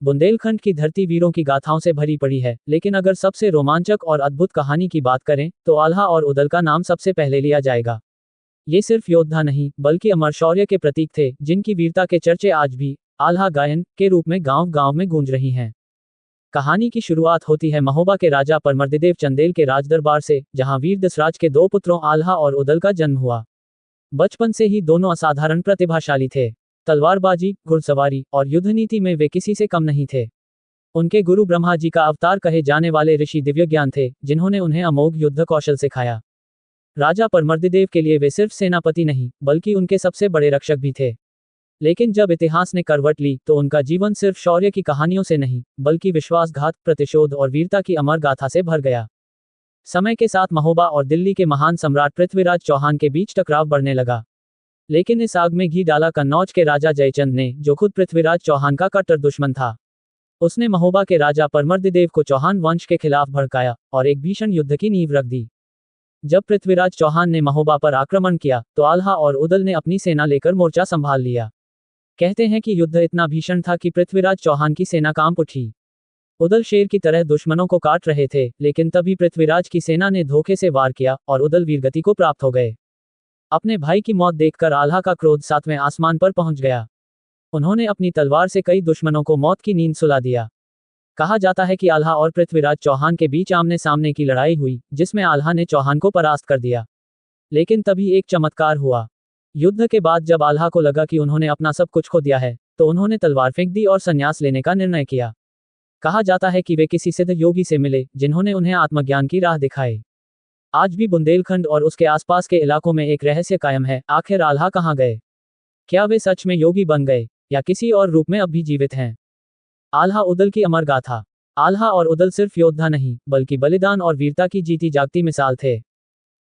बुंदेलखंड की धरती वीरों की गाथाओं से भरी पड़ी है, लेकिन अगर सबसे रोमांचक और अद्भुत कहानी की बात करें तो आल्हा और उदल का नाम सबसे पहले लिया जाएगा। ये सिर्फ योद्धा नहीं बल्कि अमर शौर्य के प्रतीक थे, जिनकी वीरता के चर्चे आज भी आल्हा गायन के रूप में गांव गांव में गूंज रही हैं। कहानी की शुरुआत होती है महोबा के राजा परमर्दिदेव चंदेल के राजदरबार से, जहां वीर दसराज के दो पुत्रों आल्हा और उदल का जन्म हुआ। बचपन से ही दोनों असाधारण प्रतिभाशाली थे। तलवारबाजी, घुड़सवारी और युद्ध नीति में वे किसी से कम नहीं थे। उनके गुरु ब्रह्मा जी का अवतार कहे जाने वाले ऋषि दिव्यज्ञान थे, जिन्होंने उन्हें अमोघ युद्ध कौशल सिखाया। राजा परमर्दिदेव के लिए वे सिर्फ सेनापति नहीं बल्कि उनके सबसे बड़े रक्षक भी थे। लेकिन जब इतिहास ने करवट ली तो उनका जीवन सिर्फ शौर्य की कहानियों से नहीं बल्कि विश्वासघात, प्रतिशोध और वीरता की अमर गाथा से भर गया। समय के साथ महोबा और दिल्ली के महान सम्राट पृथ्वीराज चौहान के बीच टकराव बढ़ने लगा। लेकिन इस आग में घी डाला कन्नौज के राजा जयचंद ने, जो खुद पृथ्वीराज चौहान का कट्टर दुश्मन था। उसने महोबा के राजा परमर्दिदेव को चौहान वंश के खिलाफ भड़काया और एक भीषण युद्ध की नींव रख दी। जब पृथ्वीराज चौहान ने महोबा पर आक्रमण किया तो आल्हा और उदल ने अपनी सेना लेकर मोर्चा संभाल लिया। कहते हैं कि युद्ध इतना भीषण था कि पृथ्वीराज चौहान की सेना कांप उठी। उदल शेर की तरह दुश्मनों को काट रहे थे, लेकिन तभी पृथ्वीराज की सेना ने धोखे से वार किया और उदल वीरगति को प्राप्त हो गए। अपने भाई की मौत देखकर आल्हा का क्रोध सातवें आसमान पर पहुंच गया। उन्होंने अपनी तलवार से कई दुश्मनों को मौत की नींद सुला दिया। कहा जाता है कि आल्हा और पृथ्वीराज चौहान के बीच आमने सामने की लड़ाई हुई, जिसमें आल्हा ने चौहान को परास्त कर दिया। लेकिन तभी एक चमत्कार हुआ। युद्ध के बाद जब आल्हा को लगा कि उन्होंने अपना सब कुछ खो दिया है, तो उन्होंने तलवार फेंक दी और संन्यास लेने का निर्णय किया। कहा जाता है कि वे किसी सिद्ध योगी से मिले, जिन्होंने उन्हें आत्मज्ञान की राह दिखाई। आज भी बुंदेलखंड और उसके आसपास के इलाकों में एक रहस्य कायम है, आखिर आल्हा कहाँ गए? क्या वे सच में योगी बन गए या किसी और रूप में अब भी जीवित हैं? आल्हा उदल की अमर गाथा। आल्हा और उदल सिर्फ योद्धा नहीं बल्कि बलिदान और वीरता की जीती जागती मिसाल थे।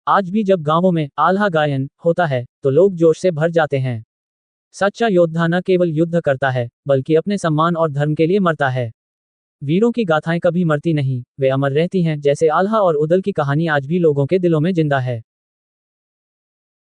आज भी जब गांवों में आल्हा गायन होता है तो लोग जोश से भर जाते हैं। सच्चा योद्धा न केवल युद्ध करता है बल्कि अपने सम्मान और धर्म के लिए मरता है। वीरों की गाथाएं कभी मरती नहीं, वे अमर रहती हैं, जैसे आल्हा और उदल की कहानी आज भी लोगों के दिलों में जिंदा है।